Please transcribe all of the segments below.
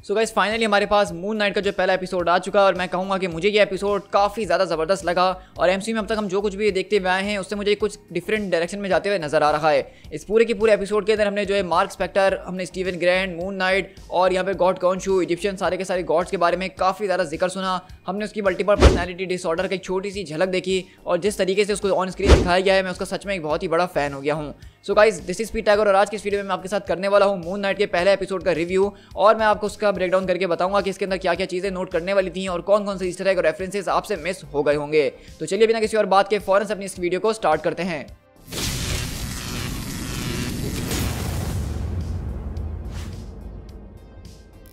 So guys finally हमारे पास moon night का जो पहला एपिसोड आ चुका है और मैं कहूँगा कि मुझे ये एपिसोड काफ़ी ज़्यादा ज़बरदस्त लगा और एमसीयू में अब तक हम जो कुछ भी देखते हुए आए हैं उससे मुझे कुछ डिफरेंट डायरेक्शन में जाते हुए नजर आ रहा है। इस पूरे के पूरे एपिसोड के अंदर हमने जो है मार्क स्पेक्टर, हमने स्टीवन ग्रैंड, मून नाइट और यहाँ पे गॉड कॉन्शू, इजिप्शियन सारे के सारे गॉड्स के बारे में काफ़ी ज़्यादा जिक्र सुना। हमने उसकी मल्टीपल पर्सनैलिटी डिसऑर्डर की एक छोटी सी झलक देखी और जिस तरीके से उसको ऑन स्क्रीन दिखाया गया है मैं उसका सच में एक बहुत ही बड़ा फैन हो गया हूँ। सो गाइस दिस इज पीट टाइगर और आज की इस वीडियो में मैं आपके साथ करने वाला हूँ मून नाइट के पहले एपिसोड का रिव्यू और मैं आपको उसका ब्रेकडाउन करके बताऊंगा कि इसके अंदर क्या क्या चीज़ें नोट करने वाली थी और कौन कौन से ईस्टर एग और रेफरेंसेस आपसे मिस हो गए होंगे। तो चलिए बिना किसी और बात के फौरन से अपनी इस वीडियो को स्टार्ट करते हैं।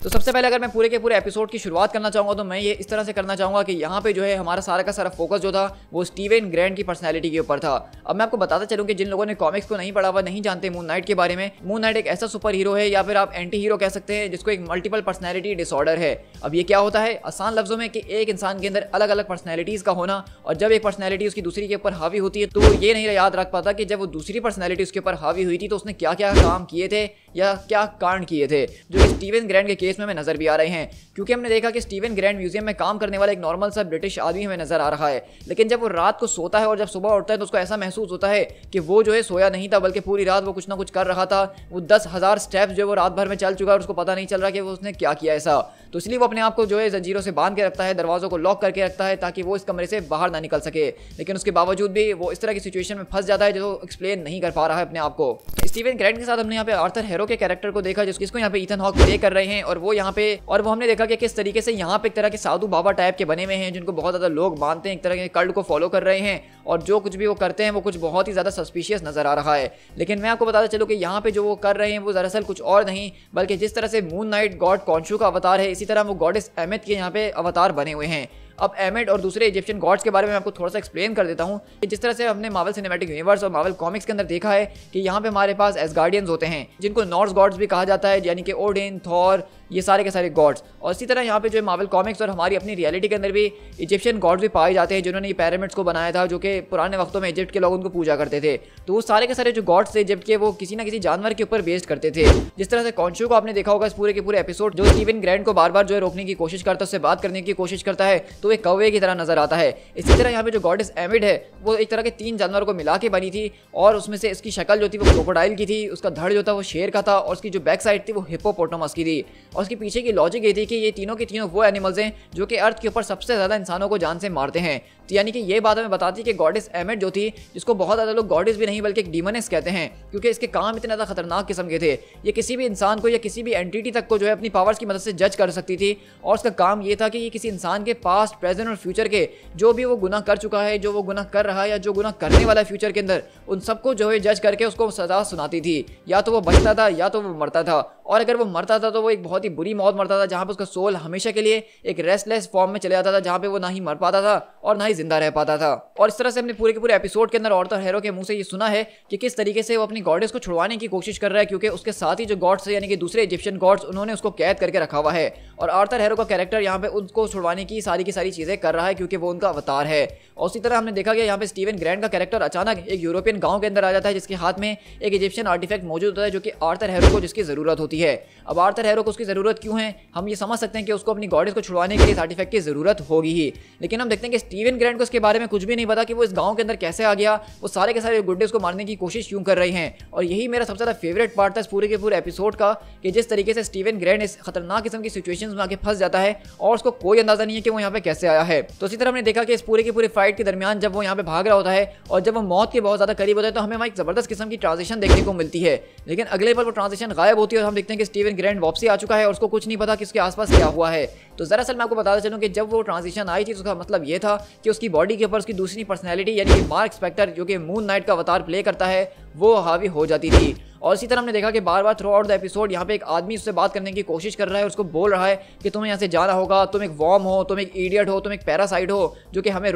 तो सबसे पहले अगर मैं पूरे के पूरे एपिसोड की शुरुआत करना चाहूँगा तो मैं ये इस तरह से करना चाहूँगा कि यहाँ पे जो है हमारा सारा का सारा फोकस जो था वो स्टीवन ग्रैंड की पर्सनैलिटी के ऊपर था। अब मैं आपको बताता चलूँ कि जिन लोगों ने कॉमिक्स को नहीं पढ़ा हुआ, नहीं जानते मून नाइट के बारे में, मून नाइट एक ऐसा सुपर हीरो है या फिर आप एंटी हीरो कह सकते हैं जिसको एक मल्टीपल पर्सनैलिटी डिसऑर्डर है। अब ये क्या होता है, आसान लफ्जों में कि एक इंसान के अंदर अलग अलग पर्सनैलिटीज़ का होना और जब एक पर्सनैलिटी उसकी दूसरी के ऊपर हावी होती है तो वो ये नहीं याद रख पाता कि जब वो दूसरी पर्सनैलिटी उसके ऊपर हावी हुई थी तो उसने क्या क्या काम किए थे या क्या कांड किए थे, जो स्टीवन ग्रैंड के केस में हमें नजर भी आ रहे हैं। क्योंकि हमने देखा कि स्टीवन ग्रैंड म्यूजियम में काम करने वाला एक नॉर्मल सा ब्रिटिश आदमी हमें नजर आ रहा है, लेकिन जब वो रात को सोता है और जब सुबह उठता है तो उसको ऐसा महसूस होता है कि वो जो है सोया नहीं था बल्कि पूरी रात वो कुछ ना कुछ कर रहा था। वो 10,000 स्टेप्स जो वो रात भर में चल चुका है और उसको पता नहीं चल रहा कि वो उसने क्या किया ऐसा। तो इसलिए वो अपने आप को जो है जंजीरों से बांध के रखता है, दरवाजों को लॉक करके रखता है ताकि वो इस कमरे से बाहर ना निकल सके। लेकिन उसके बावजूद भी वो इस तरह की सिचुएशन में फंस जाता है जो एक्सप्लेन नहीं कर पा रहा है अपने आप को। स्टीवन ग्रैंड के साथ हमने यहाँ पे आर्थर हैरो के कैरेक्टर को देखा जिसको यहाँ पे ईथन हॉक प्ले कर रहे हैं और वो यहाँ पे और वो हमने देखा कि किस तरीके से यहाँ पे एक तरह के साधु बाबा टाइप के बने हुए हैं जिनको बहुत ज्यादा लोग मानते हैं, एक तरह के कल्ट को फॉलो कर रहे हैं और जो कुछ भी वो करते हैं वो कुछ बहुत ही ज्यादा सस्पिशियस नजर आ रहा है। लेकिन मैं आपको बताता चलूं कि यहाँ पे जो वो कर रहे हैं वो दरअसल कुछ और नहीं बल्कि जिस तरह से मून नाइट गॉड कॉन्शू का अवतार है इसी तरह वो गॉडेस एमेथ के यहाँ पे अवतार बने हुए हैं। अब एमेड और दूसरे इजिप्शियन गॉड्स के बारे में आपको थोड़ा सा एक्सप्लेन कर देता हूं कि जिस तरह से हमने मार्वल सिनेमैटिक यूनिवर्स और मार्वल कॉमिक्स के अंदर देखा है कि यहाँ पे हमारे पास एसगार्डियंस होते हैं जिनको नॉर्स गॉड्स भी कहा जाता है, यानी कि ओडिन, थॉर, ये सारे के सारे गॉड्स। और इसी तरह यहाँ पे जो मार्वल कॉमिक्स और हमारी अपनी रियलिटी के अंदर भी इजिप्शियन गॉड्स भी पाए जाते हैं जिन्होंने ये पिरामिड्स को बनाया था, जो कि पुराने वक्तों में इजिप्ट के लोग उनको पूजा करते थे। तो वो सारे के सारे जो गॉड्स थे इजिप्ट के वो किसी ना किसी जानवर के ऊपर बेस्ड करते थे। जिस तरह से कॉन्शू को आपने देखा होगा इस पूरे के पूरे एपिसोड, जो स्टीवन ग्रैंड को बार बार जो है रोकने की कोशिश करता है, उससे बात करने की कोशिश करता है तो एक कौवे की तरह नजर आता है। इसी तरह यहाँ पे जो गॉडेस एमिड है वो एक तरह के 3 जानवरों को मिला के बनी थी और उसमें से इसकी शक्ल जो थी वो क्रोकोडाइल की थी, उसका धड़ जो था वो शेर का था और उसकी जो बैक साइड थी वो हिप्पोपोटामस की थी। और उसके पीछे की लॉजिक ये थी कि ये तीनों के तीनों वो एनिमल्स हैं जो कि अर्थ के ऊपर सबसे ज्यादा इंसानों को जान से मारते हैं। तो यानी कि ये बात हमें बताती है कि गॉडेस एमिड जो थी, जिसको बहुत ज्यादा लोग गॉडेस भी नहीं बल्कि एक डीमनेस कहते हैं क्योंकि इसके काम इतने ज्यादा खतरनाक किस्म के थे। ये किसी भी इंसान को या किसी भी एंटिटी तक को जो है अपनी पावर्स की मदद से जज कर सकती थी और उसका काम ये था कि ये किसी इंसान के पास्ट, प्रेजेंट और फ्यूचर के जो भी वो गुनाह कर चुका है, जो वो गुनाह कर रहा है या जो गुनाह करने वाला है फ्यूचर के अंदर, उन सबको जो है जज करके उसको सजा सुनाती थी। या तो वो बचता था या तो वो मरता था, और अगर वो मरता था तो वो एक बहुत ही बुरी मौत मरता था जहाँ पे उसका सोल हमेशा के लिए एक रेस्टलेस फॉर्म में चले जाता था, जहाँ पे वो ना ही मर पाता था और ना ही जिंदा रह पाता था। और इस तरह से हमने पूरे के पूरे एपिसोड के अंदर आर्थर हैरो के मुंह से ये सुना है कि किस तरीके से वो अपनी गॉडेस को छुड़वाने की कोशिश कर रहा है क्योंकि उसके साथ ही जो गॉड्स यानी कि दूसरे इजिप्शियन गॉड्स उन्होंने उसको कैद करके रखा हुआ है और आर्थर हैरो का कैरेक्टर यहाँ पे उनको छुड़वाने की सारी चीजें कर रहा है क्योंकि वो उनका अवतार है। और उसी तरह हमने देखा कि यहाँ पे स्टीवन ग्रैंड का कैरेक्टर अचानक एक यूरोपियन गांव के अंदर आ जाता है जिसके हाथ में एक इजिप्शियन आर्टिफैक्ट मौजूद होता है जो कि आर्थर हैरो को जिसकी जरूरत होती है। अब आर्थर हैरो को उसकी जरूरत क्यों है, हम ये समझ सकते हैं कि उसको अपनी गॉडेस को छुड़वाने के लिए इस आर्टिफैक्ट की जरूरत होगी ही। लेकिन हम देखते हैं कि स्टीवन ग्रैंड को इसके बारे में कुछ भी नहीं पता कि वो इस गांव के अंदर कैसे आ गया, वो सारे के सारे गुड्डेस को मारने की कोशिश क्यों कर रही हैं। और यही मेरा सबसे ज्यादा फेवरेट पार्ट था इस पूरे के पूरे एपिसोड का कि जिस तरीके से स्टीवन ग्रैंड इस खतरनाक किस्म की सिचुएशंस में आके फंस जाता है और उसको कोई अंदाजा नहीं है कि वो यहाँ पे कैसे आया है। तो इसी तरह हमने देखा कि इस पूरे की पूरी फाइट के दरमियान जब वो यहाँ पे भाग रहा होता है और जब वो मौत के बहुत ज्यादा करीब होता है तो हमें वहाँ एक जबरदस्त किस्म की ट्रांजिशन देखने को मिलती है। लेकिन अगले पल वो ट्रांजिशन गायब होती है और हम देखते हैं कि स्टीवन ग्रैंड वापसी आ चुका है और उसको कुछ नहीं पता कि उसके आसपास क्या हुआ है। तो दरअसल मैं आपको बताता चलूं कि जब वो ट्रांजिशन आई थी तो उसका मतलब ये था कि उसकी बॉडी के ऊपर उसकी दूसरी पर्सनैलिटी यानी कि मार्क स्पेक्टर जो कि मून नाइट का अवतार प्ले करता है वो हावी हो जाती थी। और इसी तरह हमने देखा कि बार बार थ्रू आउट द एपिसोड यहाँ पे एक आदमी उससे बात करने की कोशिश कर रहा है, उसको बोल रहा है कि तुम्हें यहाँ से जाना होगा, तुम एक वॉर्म हो, तुम एक इडियट हो, तुम एक पैरासाइट हो जो कि हमें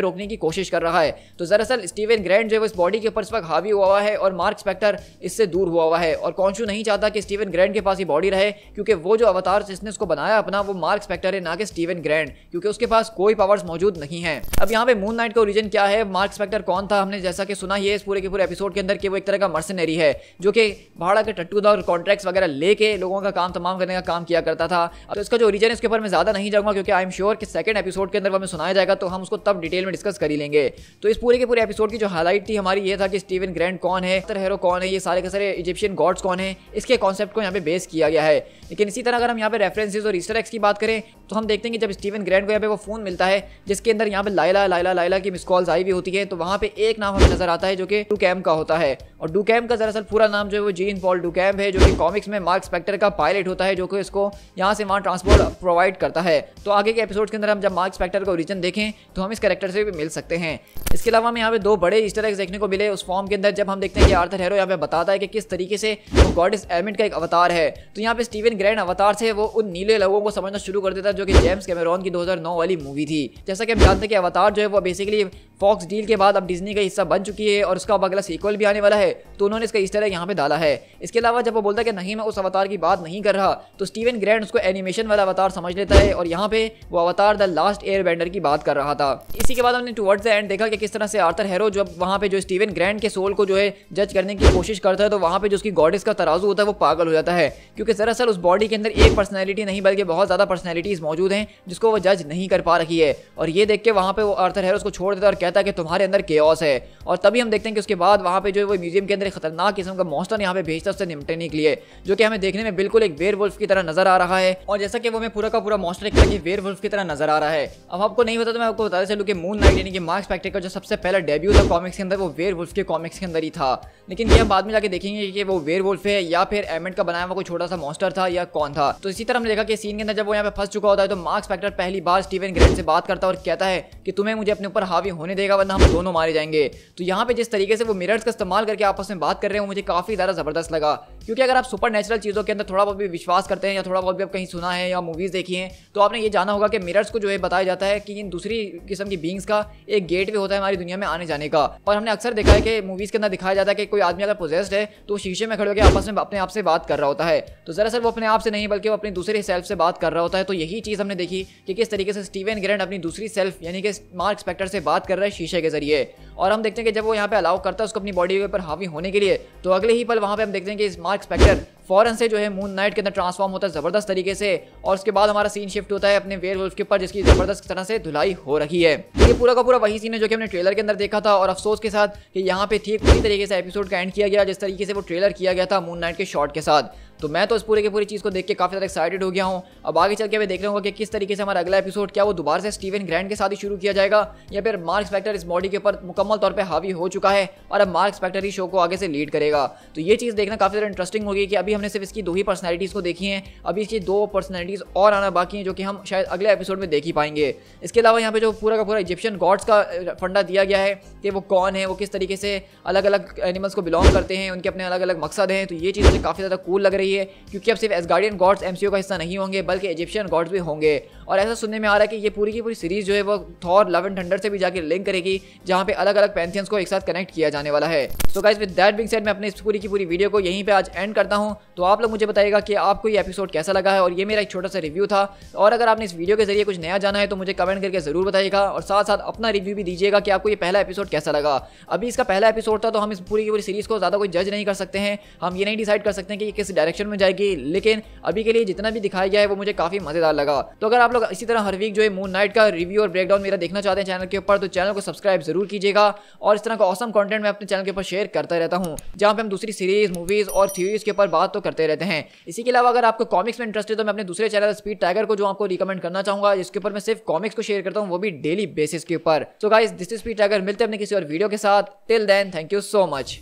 रोकने की कोशिश कर रहा है। तो दरअसल स्टीवन ग्रैंड जो है इस बॉडी के ऊपर इस वक्त हावी हुआ है और मार्क स्पेक्टर इससे दूर हुआ है और कॉन्शू नहीं चाहता कि स्टीवन ग्रैंड के पास ये बॉडी रहे क्योंकि वो जो अवतार जिसने उसको बनाया अपना वो मार्क स्पेक्टर है, ना कि स्टीवन ग्रैंड, क्योंकि उसके पास कोई पावर्स मौजूद नहीं है। अब यहाँ पे मून नाइट का ओरिजिन क्या है, मार्क स्पेक्टर कौन था, हमने जैसा कि सुना ही है इस पूरे के पूरे एपिसोड के अंदर कि वो एक तरह का मर्सनरी है, जो कि भाड़ा के टट्टू था और कॉन्ट्रैक्ट्स वगैरह लेके लोगों का काम तमाम करने का काम किया करता था। तो इसका जो ओरिजिन है इसके ऊपर मैं ज़्यादा नहीं जाऊँगा, क्योंकि आई एम श्योर कि सेकंड एपिसोड के अंदर हमें सुनाया जाएगा, तो हम उसको तब डिटेल में डिस्कस कर ही लेंगे। तो इस पूरे के पूरे एपिसोड की जो हाईलाइट थी हमारी ये था कि स्टीवन ग्रैंट कौन है, हीरो कौन है, ये सारे के सारे इजिप्शियन गॉड्स कौन है, इसके कॉन्सेप्ट को यहाँ पे बेस किया गया है। लेकिन इसी तरह अगर हम यहाँ पे रेफरेंसेस और ईस्टर एग्स की बात करें तो हम देखते हैं कि जब स्टीवन ग्रैंट को यहाँ पे वो फोन मिलता है जिसके अंदर यहाँ पे लाइला की मिस कॉल्स आई हुई होती है, तो वहाँ पे एक नाम हमें नजर आता है जो कि डुकैम का होता है। और डुकैम का दरअसल पूरा नाम जो है वो जीन पॉल डुकैम है, जो कि कॉमिक्स में मार्क स्पेक्टर का पायलट होता है, जो कि इसको यहाँ से वहाँ ट्रांसपोर्ट प्रोवाइड करता है। तो आगे के एपिसोड के अंदर हम जब मार्क स्पेक्टर का ओरिजिन देखें तो हम इस कैरेक्टर से भी मिल सकते हैं। इसके अलावा हमें यहाँ पे दो बड़े ईस्टर एग्स देखने को मिले उस फॉर्म के अंदर, जब हम देखते हैं कि आर्थर हेरो यहाँ पे बताता है कि किस तरीके से वो गॉडेस एमिट का एक अवतार है। तो यहाँ पे स्टीवन ग्रैंट अवतार से वो उन नीले लोगों को समझना शुरू कर देता है जो कि जेम्स कैमेरॉन की 2009 वाली मूवी थी। जैसा कि हम जानते हैं कि अवतार जो है वो बेसिकली फॉक्स डील के बाद अब डिज्नी का हिस्सा बन चुकी है और उसका अब अगला सीक्वल भी आने वाला है, तो उन्होंने इसका ईस्टर एग यहाँ पे डाला है। इसके अलावा जब वो बोलता है कि नहीं मैं उस अवतार की बात नहीं कर रहा, तो स्टीवन ग्रैंट उसको एनिमेशन वाला अवतार समझ लेता है और यहाँ पे वो अवतार द लास्ट एयरबेंडर की बात कर रहा था। इसी के बाद हमने टुवर्ड्स द एंड देखा कि किस तरह से आर्थर हेरो जब वहाँ पे जो स्टीवन ग्रैंट के सोल को जो है जज करने की कोशिश करता है, तो वहाँ पे जो उसकी गॉडेस का तराजू होता है वो पागल हो जाता है, क्योंकि दरअसल उस बॉडी के अंदर एक पर्सनैलिटी नहीं बल्कि बहुत ज़्यादा पर्सनैलिटीज मौजूद हैं जिसको वो जज नहीं कर पा रही है। और ये देख के वहाँ पे वो आर्थर हेरो उसको छोड़ देता है और कहता है कि तुम्हारे अंदर केओस है। और तभी हम देखते हैं कि उसके बाद वहाँ पे जो है वो म्यूजियम के अंदर एक खतरनाक किस्म का मॉन्स्टर यहाँ पे भेजता है उससे निपटने के लिए, जो कि हमें देखने में बिल्कुल एक वेयरवुल्फ की तरह नजर आ रहा है। और जैसा कि वो हमें पूरा का पूरा मॉन्स्टर एक तरह की वेयरवुल्फ की तरह नजर आ रहा है। अब आपको नहीं पता तो मैं आपको बताते चलूं कि मून नाइट यानी कि मार्क स्पेक्टर का जो सबसे पहला डेब्यू था कॉमिक्स के अंदर वो वेयरवुल्फ के कॉमिक्स के अंदर ही था। लेकिन ये हम बाद में जाके देखेंगे कि वो वेयरवुल्फ है या फिर एमिट का बनाया हुआ कोई छोटा सा मॉन्स्टर था या कौन था। तो इसी तरह हमने देखा कि सीन के अंदर जब वो यहाँ पे फंस चुका होता है तो मार्क स्पेक्टर पहली बार स्टीवन ग्रैंट से बात करता है और कहता है कि तुम्हें मुझे अपने ऊपर हावी होने देगा वरना हम दोनों मारे जाएंगे। तो यहाँ पे जिस तरीके से वो मिरर्स का इस्तेमाल करके आपस में बात कर रहे हैं मुझे काफी ज्यादा जबरदस्त लगा, क्योंकि अगर आप सुपर नेचुरल चीजों के अंदर थोड़ा बहुत भी विश्वास करते हैं या थोड़ा बहुत भी आप कहीं सुना है या मूवीज देखी हैं तो आपने ये जाना होगा कि मिरर्स को जो है बताया जाता है कि इन दूसरी किस्म की बींग्स का एक गेट वे होता है हमारी दुनिया में आने जाने का। और हमने अक्सर देखा है कि मूवीज के अंदर दिखाया जाता है कि कोई आदमी अगर पोजेस्ड है तो शीशे में खड़े होकर आपस में अपने आप से बात कर रहा होता है, तो दरअसल वो अपने आप से नहीं बल्कि वो अपनी दूसरी सेल्फ से बात कर रहा होता है। तो यही चीज हमने देखी कि किस तरीके से स्टीवन ग्रैंट अपनी दूसरी सेल्फ यानी कि मार्क स्पेक्टर से बात कर रहा है शीशे के जरिए। और हम देखते हैं कि जब वो यहाँ पे अलाउ करता है उसको अपनी बॉडी के ऊपर हावी होने के लिए, तो अगले ही पल वहाँ पे हम देखते हैं कि मार्क स्पेक्टर फौरन से जो है मून नाइट के अंदर ट्रांसफॉर्म होता है जबरदस्त तरीके से। और उसके बाद हमारा सीन शिफ्ट होता है अपने वेयरवुल्फ के ऊपर जिसकी जबरदस्त तरह से धुलाई हो रही है। ये पूरा का पूरा वही सीन है जो कि हमने ट्रेलर के अंदर देखा था, और अफसोस के साथ कि यहाँ पे ठीक उसी तरीके से एपिसोड का एंड किया गया जिस तरीके से वो ट्रेलर किया गया था मून नाइट के शॉट के साथ। तो मैं तो इस पूरे की पूरी चीज़ को देख के काफ़ी ज़्यादा एक्साइटेड हो गया हूँ। अब आगे चल के मैं देख रहा हूँ कि किस तरीके से हमारा अगला एपिसोड क्या वो दोबारा से स्टीवन ग्रैंट के साथ ही शुरू किया जाएगा या फिर मार्क स्पेक्टर इस बॉडी के ऊपर मुकम्मल तौर पे हावी हो चुका है और अब मार्क स्पेक्टर ही शो को आगे से लीड करेगा। तो ये चीज़ देखना काफ़ी ज़्यादा इंटरेस्टिंग होगी कि अभी हमने सिर्फ इसकी दो ही पर्सनैलिटीज़ को देखी हैं, अभी इसकी दो पर्सनैलिटीज़ और आना बाकी हैं जो कि हम शायद अगले एपिसोड में देख ही पाएंगे। इसके अलावा यहाँ पे जो पूरा का पूरा इजिप्शियन गॉड्स का फंडा दिया गया है कि वो कौन है, वो किस तरीके से अलग अलग एनिमल्स को बिलोंग करते हैं, उनके अपने अलग अलग मकसद हैं, तो ये चीज़ मुझे काफ़ी ज़्यादा कूल लग रही है क्योंकि अब सिर्फ एसगार्डियन गॉड्स एमसीयू का हिस्सा नहीं होंगे बल्कि इजिप्शियन गॉड्स भी होंगे। और ऐसा सुनने में आ रहा है कि ये पूरी की पूरी सीरीज जो है वो थॉर लव एंड थंडर से भी जाके लिंक करेगी जहाँ पे अलग अलग पैंथियंस को एक साथ कनेक्ट किया जाने वाला है। So guys with that being said मैं अपनी इस पूरी की पूरी वीडियो को यहीं पे आज एंड करता हूँ। तो आप लोग मुझे बताइएगा कि आपको ये एपिसोड कैसा लगा है, और ये मेरा एक छोटा सा रिव्यू था। और अगर आपने इस वीडियो के जरिए कुछ नया जाना है तो मुझे कमेंट करके जरूर बताइएगा और साथ साथ अपना रिव्यू भी दीजिएगा कि आपको ये पहला एपिसोड कैसा लगा। अभी इसका पहला एपिसोड था तो हम इस पूरी की पूरी सीरीज को ज़्यादा कोई जज नहीं कर सकते हैं, हम ये नहीं डिसाइड कर सकते हैं कि ये किस डायरेक्शन में जाएगी, लेकिन अभी के लिए जितना भी दिखाया गया है वो मुझे काफ़ी मज़ेदार लगा। तो अगर आप लोग इसी तरह हर वीक जो है मून नाइट का रिव्यू और ब्रेकडाउन मेरा देखना चाहते हैं चैनल के ऊपर तो चैनल को सब्सक्राइब जरूर कीजिएगा। और इस तरह का ऑसम कंटेंट मैं अपने चैनल के ऊपर शेयर करता रहता हूँ जहाँ पे हम दूसरी सीरीज मूवीज और थ्योरीज के ऊपर बात तो करते रहते हैं। इसी के अलावा अगर आपको कॉमिक्स में इंटरेस्ट है तो मैं अपने दूसरे चैनल स्पीड टाइगर को जो आपको रिकमेंड करना चाहूंगा, जिसके ऊपर मैं सिर्फ कॉमिक्स को शेयर करता हूँ वो भी डेली बेसिस के ऊपर। So guys this is Speed Tiger, मिलते हैं अपने किसी और वीडियो के साथ। Till then thank you so much.